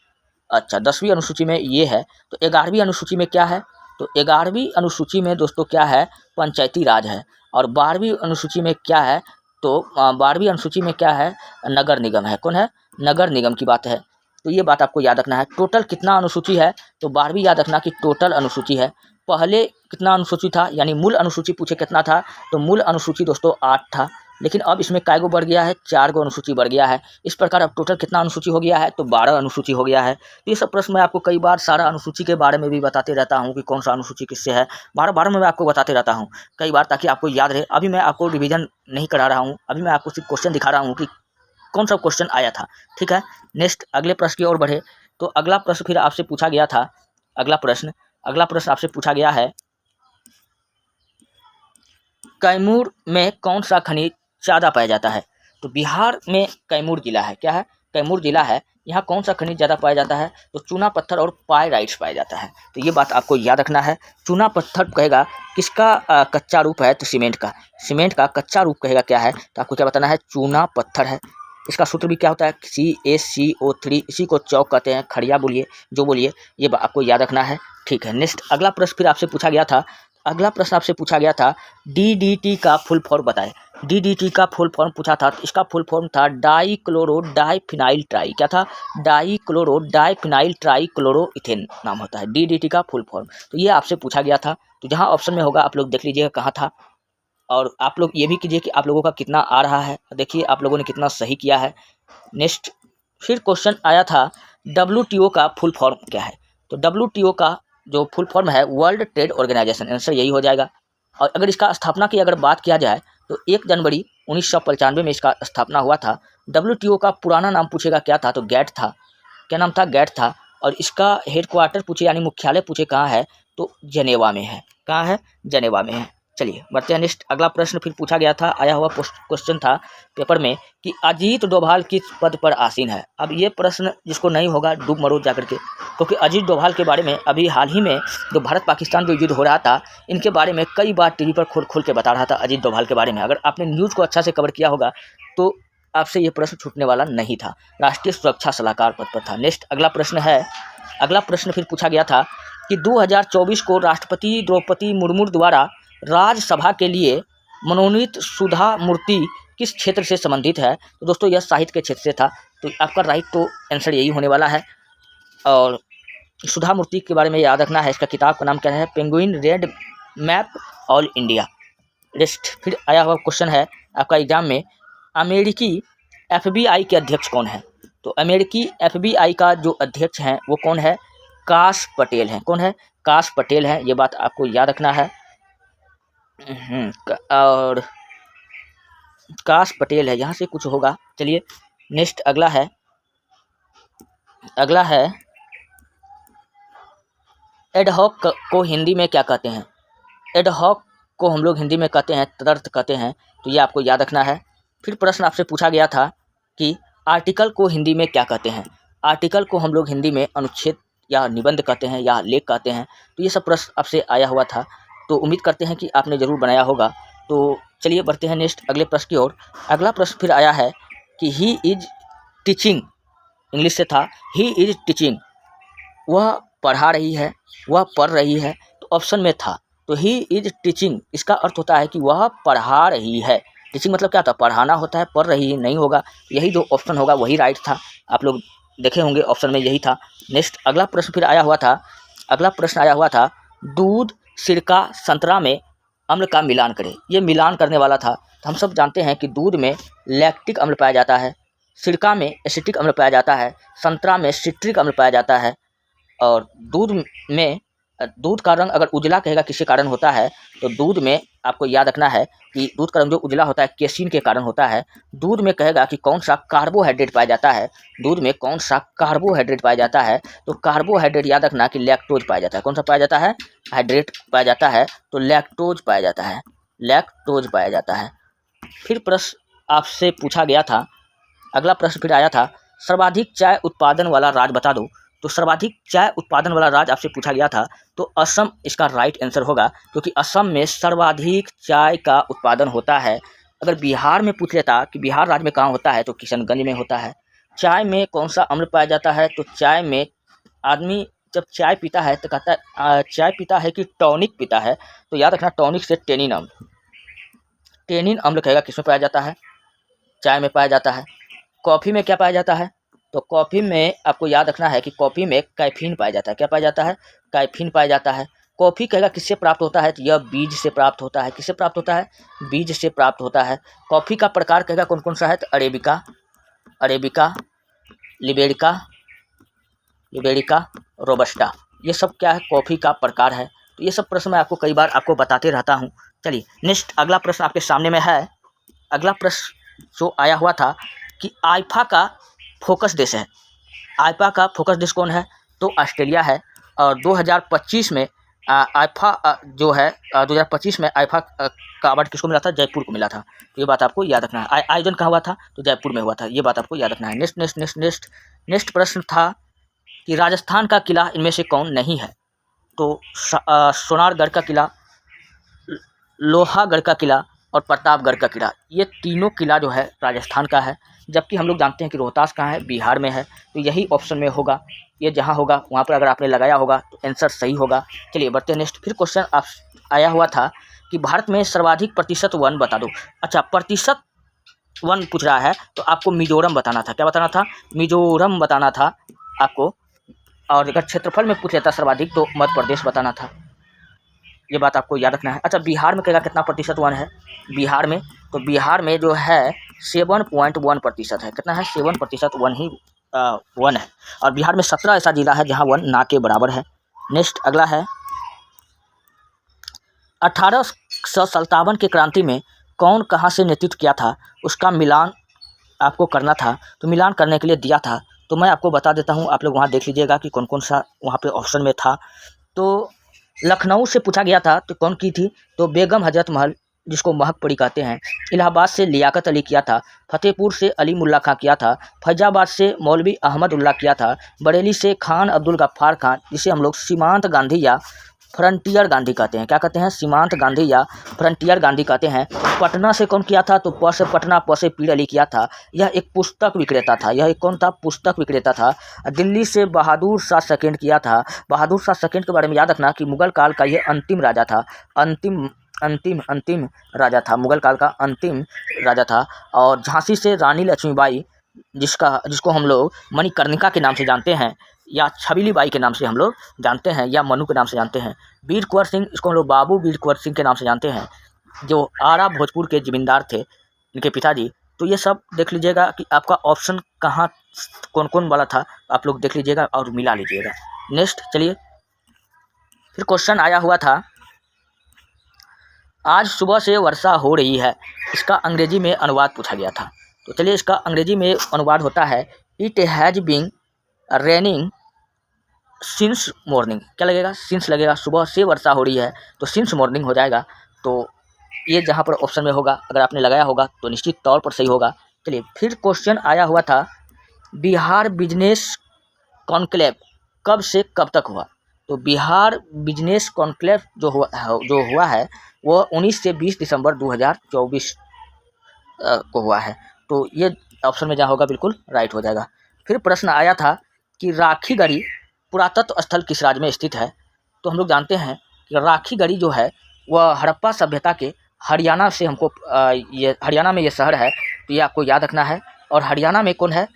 अच्छा, 10वीं अनुसूची में ये है। तो 11वीं अनुसूची में क्या है? तो 11वीं अनुसूची में दोस्तों क्या है? पंचायती राज है। और 12वीं अनुसूची में क्या है? तो 12वीं अनुसूची में क्या है? नगर निगम है। कौन है? नगर निगम की बात है। तो ये बात आपको याद रखना है। टोटल कितना अनुसूची है? तो 12वीं याद रखना कि टोटल अनुसूची है। पहले कितना अनुसूची था, यानी मूल अनुसूची पूछे कितना था, तो मूल अनुसूची दोस्तों 8 था। लेकिन अब इसमें काय गो बढ़ गया है? 4 गो अनुसूची बढ़ गया है। इस प्रकार अब टोटल कितना अनुसूची हो गया है? तो 12 अनुसूची हो गया है। तो ये सब प्रश्न मैं आपको कई बार सारा अनुसूची के बारे में भी बताते रहता हूँ कि कौन सा अनुसूची किससे है। बार में मैं आपको बताते रहता हूँ कई बार, ताकि आपको याद रहे। अभी मैं आपको रिविजन नहीं करा रहा हूँ, अभी मैं आपको सिर्फ क्वेश्चन दिखा रहा हूँ कि कौन सा क्वेश्चन आया था। ठीक है, नेक्स्ट अगले प्रश्न की ओर बढ़े तो अगला प्रश्न फिर आपसे पूछा गया था। अगला प्रश्न आपसे पूछा गया है, कैमूर में कौन सा खनिज ज़्यादा पाया जाता है? तो बिहार में कैमूर जिला है। क्या है? कैमूर जिला है, यहाँ कौन सा खनिज ज़्यादा पाया जाता है, तो चूना पत्थर और पायराइट्स पाया जाता है। तो ये बात आपको याद रखना है। चूना पत्थर कहेगा किसका कच्चा रूप है, तो सीमेंट का। सीमेंट का कच्चा रूप कहेगा क्या है, तो आपको क्या बताना है, चूना पत्थर है। इसका सूत्र भी क्या होता है, CaCO3, इसी को चौक कहते हैं, खड़िया बोलिए जो बोलिए, ये आपको याद रखना है। ठीक है, नेक्स्ट अगला प्रश्न फिर आपसे पूछा गया था। अगला प्रश्न आपसे पूछा गया था DDT का फुल फॉर्म बताएं। DDT का फुल फॉर्म पूछा था, तो इसका फुल फॉर्म था डाइक्लोरो डाइफिनाइल ट्राई, क्या था, डाइक्लोरो डाइफिनाइल ट्राई क्लोरोइथेन नाम होता है DDT का फुल फॉर्म। तो ये आपसे पूछा गया था। तो जहाँ ऑप्शन में होगा आप लोग देख लीजिएगा कहाँ था, और आप लोग ये भी कीजिए कि आप लोगों का कितना आ रहा है, देखिए आप लोगों ने कितना सही किया है। नेक्स्ट फिर क्वेश्चन आया था WTO का फुल फॉर्म क्या है, तो WTO का जो फुल फॉर्म है वर्ल्ड ट्रेड ऑर्गेनाइजेशन, आंसर यही हो जाएगा। और अगर इसका स्थापना की अगर बात किया जाए तो 1 जनवरी 1995 में इसका स्थापना हुआ था। WTO का पुराना नाम पूछेगा क्या था, तो गैट था। क्या नाम था, गैट था। और इसका हेडक्वार्टर पूछे यानी मुख्यालय पूछे कहाँ है, तो जेनेवा में है। कहाँ है, जेनेवा में है। चलिए बढ़ते हैं नेक्स्ट। अगला प्रश्न फिर पूछा गया था, आया हुआ क्वेश्चन था पेपर में कि अजीत डोभाल किस पद पर आसीन है। अब ये प्रश्न जिसको नहीं होगा डूब मरो जाकर के, क्योंकि अजीत डोभाल के बारे में अभी हाल ही में जो भारत पाकिस्तान जो युद्ध हो रहा था, इनके बारे में कई बार टीवी पर खोल के बता रहा था अजीत डोभाल के बारे में। अगर आपने न्यूज़ को अच्छा से कवर किया होगा तो आपसे ये प्रश्न छूटने वाला नहीं था। राष्ट्रीय सुरक्षा सलाहकार पद पर था। नेक्स्ट अगला प्रश्न है, अगला प्रश्न फिर पूछा गया था कि 2024 को राष्ट्रपति द्रौपदी मुर्मू द्वारा राज्यसभा के लिए मनोनीत सुधा मूर्ति किस क्षेत्र से संबंधित है, तो दोस्तों यह साहित्य के क्षेत्र से था। तो आपका राइट तो आंसर यही होने वाला है। और सुधा मूर्ति के बारे में याद रखना है, इसका किताब का नाम क्या है, penguin red map all India. Next फिर आया हुआ क्वेश्चन है आपका एग्जाम में, अमेरिकी FBI के अध्यक्ष कौन है, तो अमेरिकी FBI का जो अध्यक्ष हैं वो कौन है, काश पटेल हैं। कौन है, काश पटेल हैं, ये बात आपको याद रखना है। और काश पटेल है, यहाँ से कुछ होगा। चलिए नेक्स्ट अगला है, अगला है एडहॉक को हिंदी में क्या कहते हैं। एडहॉक को हम लोग हिंदी में कहते हैं तदर्थ कहते हैं, तो ये आपको याद रखना है। फिर प्रश्न आपसे पूछा गया था कि आर्टिकल को हिंदी में क्या कहते हैं। आर्टिकल को हम लोग हिंदी में अनुच्छेद या निबंध कहते हैं या लेख कहते हैं। तो ये सब प्रश्न आपसे आया हुआ था, तो उम्मीद करते हैं कि आपने ज़रूर बनाया होगा। तो चलिए बढ़ते हैं नेक्स्ट अगले प्रश्न की ओर। अगला प्रश्न फिर आया है कि ही इज टीचिंग, इंग्लिश से था, ही इज टीचिंग, वह पढ़ा रही है, वह पढ़ रही है, तो ऑप्शन में था। तो ही इज टीचिंग इसका अर्थ होता है कि वह पढ़ा रही है। टीचिंग मतलब क्या था, पढ़ाना होता है, पढ़ रही नहीं होगा। यही जो ऑप्शन होगा वही राइट था, आप लोग देखे होंगे ऑप्शन में यही था। नेक्स्ट अगला प्रश्न फिर आया हुआ था, अगला प्रश्न आया हुआ था दूध, सिरका, संतरा में अम्ल का मिलान करें। ये मिलान करने वाला था। तो हम सब जानते हैं कि दूध में लैक्टिक अम्ल पाया जाता है, सिरका में एसिटिक अम्ल पाया जाता है, संतरा में सिट्रिक अम्ल पाया जाता है। और दूध का रंग अगर उजला कहेगा किसके कारण होता है, तो दूध में आपको याद रखना है कि दूध का रंग जो उजला होता है केसिन के कारण होता है। दूध में कहेगा कि कौन सा कार्बोहाइड्रेट पाया जाता है, दूध में कौन सा कार्बोहाइड्रेट पाया जाता है, तो कार्बोहाइड्रेट याद रखना कि लैक्टोज पाया जाता है। कौन सा पाया जाता है, हाइड्रेट पाया जाता है, तो लैक्टोज पाया जाता है, लैक्टोज पाया जाता है। फिर प्रश्न आपसे पूछा गया था, अगला प्रश्न फिर आया था सर्वाधिक चाय उत्पादन वाला राज्य बता दो। तो सर्वाधिक चाय उत्पादन वाला राज्य आपसे पूछा गया था, तो असम इसका राइट आंसर होगा, क्योंकि असम में सर्वाधिक चाय का उत्पादन होता है। अगर बिहार में पूछ लेता कि बिहार राज्य में कहाँ होता है, तो किशनगंज में होता है। चाय में कौन सा अम्ल पाया जाता है, तो चाय में आदमी जब चाय पीता है तो कहता है चाय पीता है कि टॉनिक पीता है, तो याद रखना टॉनिक से टेनिन अम्ल, टेनिन अम्ल कहेगा किसमें पाया जाता है, चाय में पाया जाता है। कॉफ़ी में क्या पाया जाता है, तो कॉफ़ी में आपको याद रखना है कि कॉफ़ी में कैफीन पाया जाता है। क्या पाया जाता है, कैफीन पाया जाता है। कॉफ़ी कहेगा किससे प्राप्त होता है, तो यह बीज से प्राप्त होता है। किससे प्राप्त होता है, बीज से प्राप्त होता है। कॉफ़ी का प्रकार कहेगा कौन कौन सा है, तो arabica, arabica, liberica, liberica, robusta, ये सब क्या है, कॉफ़ी का प्रकार है। तो ये सब प्रश्न मैं आपको कई बार आपको बताते रहता हूँ। चलिए नेक्स्ट अगला प्रश्न आपके सामने में है। अगला प्रश्न जो आया हुआ था कि आईफा का फोकस देश है। आईफा का फोकस देश कौन है, तो ऑस्ट्रेलिया है। और 2025 में आईफा जो है 2025 में आईफा का अवार्ड किसको मिला था, जयपुर को मिला था। तो ये बात आपको याद रखना है। आयोजन कहाँ हुआ था, तो जयपुर में हुआ था। ये बात आपको याद रखना है। नेक्स्ट नेक्स्ट प्रश्न था कि राजस्थान का किला इनमें से कौन नहीं है? तो सोनारगढ़ का किला, लोहागढ़ का किला और प्रतापगढ़ का किला, ये तीनों किला जो है राजस्थान का है। जबकि हम लोग जानते हैं कि रोहतास कहाँ है, बिहार में है, तो यही ऑप्शन में होगा। ये जहाँ होगा वहाँ पर अगर आपने लगाया होगा तो आंसर सही होगा। चलिए बढ़ते हैं नेक्स्ट। फिर क्वेश्चन आप आया हुआ था कि भारत में सर्वाधिक प्रतिशत वन बता दो। अच्छा, प्रतिशत वन पूछ रहा है तो आपको मिजोरम बताना था। क्या बताना था? मिजोरम बताना था आपको। और अगर क्षेत्रफल में पूछ लेता सर्वाधिक तो मध्य प्रदेश बताना था। ये बात आपको याद रखना है। अच्छा, बिहार में कहेगा कितना प्रतिशत वन है बिहार में? तो बिहार में जो है 7.1% है। कितना है? 7% वन ही वन है। और बिहार में 17 ऐसा जिला है जहाँ वन ना के बराबर है। नेक्स्ट अगला है 1857 की क्रांति में कौन कहाँ से नेतृत्व किया था, उसका मिलान आपको करना था। तो मिलान करने के लिए दिया था, तो मैं आपको बता देता हूँ, आप लोग वहाँ देख लीजिएगा कि कौन कौन सा वहाँ पे ऑप्शन में था। तो लखनऊ से पूछा गया था तो कौन की थी? तो बेगम हजरत महल, जिसको महकपरी कहते हैं। इलाहाबाद से लियाकत अली किया था। फतेहपुर से अली मुल्ला खां किया था। फैजाबाद से मौलवी अहमद उल्ला किया था। बरेली से खान अब्दुल गफ्फार खां, जिसे हम लोग सीमांत गांधी या फ्रंटियर गांधी कहते हैं। क्या कहते हैं? सीमांत गांधी या फ्रंटियर गांधी कहते हैं। पटना से कौन किया था? तो प से पटना, प से पीर अली किया था। यह एक पुस्तक विक्रेता था। यह एक कौन था? पुस्तक विक्रेता था। दिल्ली से बहादुर शाह सेकंड किया था। बहादुर शाह सेकंड के बारे में याद रखना कि मुगल काल का यह अंतिम राजा था। अंतिम राजा था, मुगल काल का अंतिम राजा था। और झांसी से रानी लक्ष्मीबाई, जिसको हम लोग मणिकर्णिका के नाम से जानते हैं, या छबीली बाई के नाम से हम लोग जानते हैं, या मनु के नाम से जानते हैं। वीर कुंवर सिंह, इसको हम लोग बाबू वीर कुंवर सिंह के नाम से जानते हैं, जो आरा भोजपुर के जमींदार थे, इनके पिताजी। तो ये सब देख लीजिएगा कि आपका ऑप्शन कहाँ कौन कौन वाला था, आप लोग देख लीजिएगा और मिला लीजिएगा। नेक्स्ट चलिए, फिर क्वेश्चन आया हुआ था, आज सुबह से वर्षा हो रही है, इसका अंग्रेजी में अनुवाद पूछा गया था। तो चलिए, इसका अंग्रेजी में अनुवाद होता है it has been raining since morning. क्या लगेगा? सिंस लगेगा। सुबह से वर्षा हो रही है तो सिंस मॉर्निंग हो जाएगा। तो ये जहाँ पर ऑप्शन में होगा, अगर आपने लगाया होगा तो निश्चित तौर पर सही होगा। चलिए, फिर क्वेश्चन आया हुआ था, बिहार बिजनेस कॉन्क्लेव कब से कब तक हुआ? तो बिहार बिजनेस कॉन्क्लेव जो हुआ है वो 19 से 20 दिसंबर 2024 को हुआ है। तो ये ऑप्शन में जहाँ होगा बिल्कुल राइट हो जाएगा। फिर प्रश्न आया था कि राखीगढ़ी पुरातत्व स्थल किस राज्य में स्थित है? तो हम लोग जानते हैं कि राखीगढ़ी जो है वह हड़प्पा सभ्यता के हरियाणा से हमको ये हरियाणा में ये शहर है, तो ये आपको याद रखना है। और हरियाणा में कौन है?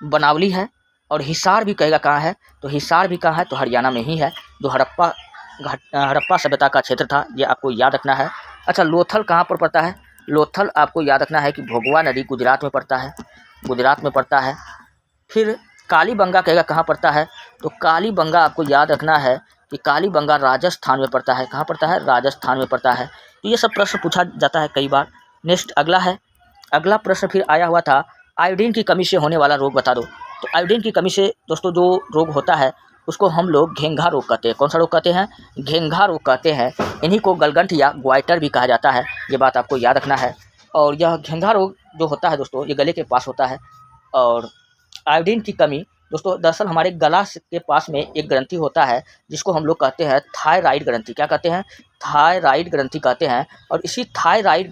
बनावली है। और हिसार भी कहेगा कहाँ है? तो हिसार भी कहाँ है? तो हरियाणा में ही है, जो हड़प्पा सभ्यता का क्षेत्र था, ये आपको याद रखना है। अच्छा, लोथल कहाँ पर पड़ता है? लोथल आपको याद रखना है कि भोगवा नदी गुजरात में पड़ता है, गुजरात में पड़ता है। फिर कालीबंगा कहेगा कहाँ पड़ता है? तो कालीबंगा आपको याद रखना है कि कालीबंगा राजस्थान में पड़ता है। कहाँ पड़ता है? राजस्थान में पड़ता है। तो ये सब प्रश्न पूछा जाता है कई बार। नेक्स्ट अगला है, अगला प्रश्न फिर आया हुआ था, आयोडीन की कमी से होने वाला रोग बता दो। तो आयोडीन की कमी से दोस्तों जो रोग होता है उसको हम लोग घेंघा रोग कहते हैं। कौन सा रोग कहते हैं? घेंघा रोग कहते हैं। इन्हीं को गलगंठ या ग्वाइटर भी कहा जाता है, ये बात आपको याद रखना है। और यह घेंघा रोग जो होता है दोस्तों, ये गले के पास होता है। और आयोडीन की कमी दोस्तों, दरअसल हमारे गला के पास में एक ग्रंथि होता है जिसको हम लोग कहते हैं थायराइड ग्रंथि। क्या कहते हैं? थायराइड ग्रंथि कहते हैं। और इसी थायराइड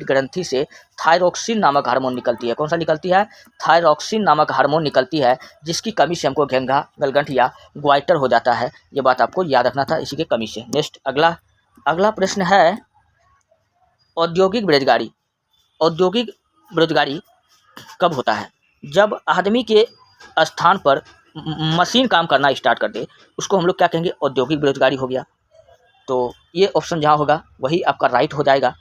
ग्रंथि से थायरोक्सिन नामक हार्मोन निकलती है। कौन सा निकलती है? थायरोक्सिन नामक हार्मोन निकलती है, जिसकी कमी से हमको घेंघा, गलगंठ या ग्वाइटर हो जाता है। ये बात आपको याद रखना था, इसी के कमी से। नेक्स्ट अगला प्रश्न है, औद्योगिक बेरोजगारी कब होता है? जब आदमी के स्थान पर मशीन काम करना स्टार्ट कर दे, उसको हम लोग क्या कहेंगे? औद्योगिक बेरोजगारी हो गया। तो ये ऑप्शन जहाँ होगा वही आपका राइट हो जाएगा।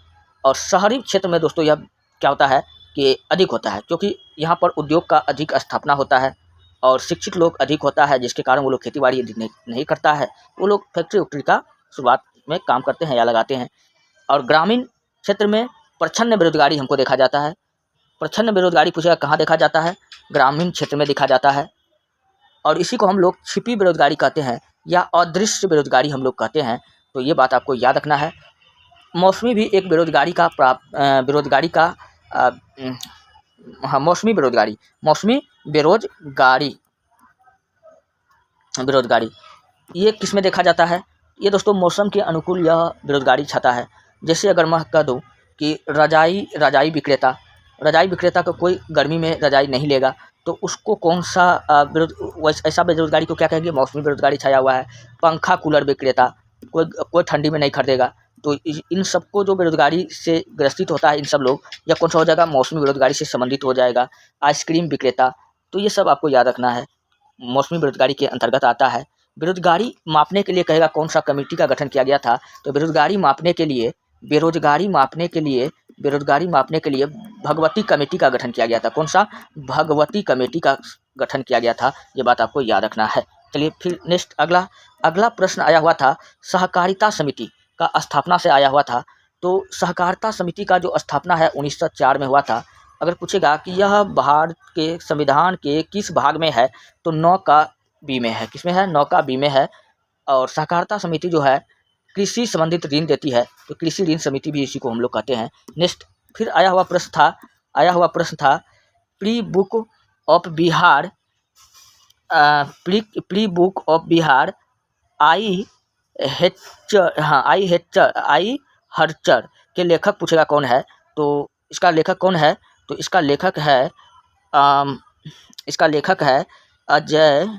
और शहरी क्षेत्र में दोस्तों यह क्या होता है कि अधिक होता है, क्योंकि यहाँ पर उद्योग का अधिक स्थापना होता है और शिक्षित लोग अधिक होता है, जिसके कारण वो लोग खेती बाड़ी नहीं करता है, वो लोग फैक्ट्री वैक्ट्री का शुरुआत में काम करते हैं या लगाते हैं। और ग्रामीण क्षेत्र में प्रच्छन्न बेरोजगारी हमको देखा जाता है। प्रच्छन्न बेरोजगारी पूछेगा कहाँ देखा जाता है? ग्रामीण क्षेत्र में देखा जाता है। और इसी को हम लोग छिपी बेरोजगारी कहते हैं या अदृश्य बेरोजगारी हम लोग कहते हैं। तो ये बात आपको याद रखना है। मौसमी भी एक बेरोजगारी का हाँ, मौसमी बेरोजगारी, मौसमी बेरोजगारी, बेरोजगारी ये किस में देखा जाता है? ये दोस्तों मौसम के अनुकूल यह बेरोजगारी छाता है। जैसे अगर मैं कह दूँ कि रजाई विक्रेता को कोई गर्मी में रजाई नहीं लेगा, तो उसको कौन सा ऐसा बेरोजगारी को क्या कहेंगे? मौसमी बेरोजगारी छाया हुआ है। पंखा कूलर विक्रेता, कोई ठंडी में नहीं खरीदेगा, तो इन सबको जो बेरोजगारी से ग्रसित होता है इन सब लोग, या कौन सा हो जाएगा? मौसमी बेरोजगारी से संबंधित हो जाएगा। आइसक्रीम विक्रेता, तो ये सब आपको याद रखना है, मौसमी बेरोजगारी के अंतर्गत आता है। बेरोजगारी मापने के लिए कहेगा कौन सा कमेटी का गठन किया गया था? तो बेरोजगारी मापने के लिए भगवती कमेटी का गठन किया गया था। कौन सा? भगवती कमेटी का गठन किया गया था, ये बात आपको याद रखना है। चलिए फिर नेक्स्ट अगला प्रश्न आया हुआ था सहकारिता समिति का स्थापना से आया हुआ था। तो सहकारिता समिति का जो स्थापना है 1904 में हुआ था। अगर पूछेगा कि यह भारत के संविधान के किस भाग में है? तो 9 का बी में है। किसमें है? 9 का बी में है। और सहकारिता समिति जो है कृषि संबंधित ऋण देती है, तो कृषि ऋण समिति भी इसी को हम लोग कहते हैं। नेक्स्ट फिर आया हुआ प्रश्न था प्री बुक ऑफ बिहार आई हर्चर के लेखक पूछेगा कौन है? तो इसका लेखक कौन है? तो इसका लेखक है अजय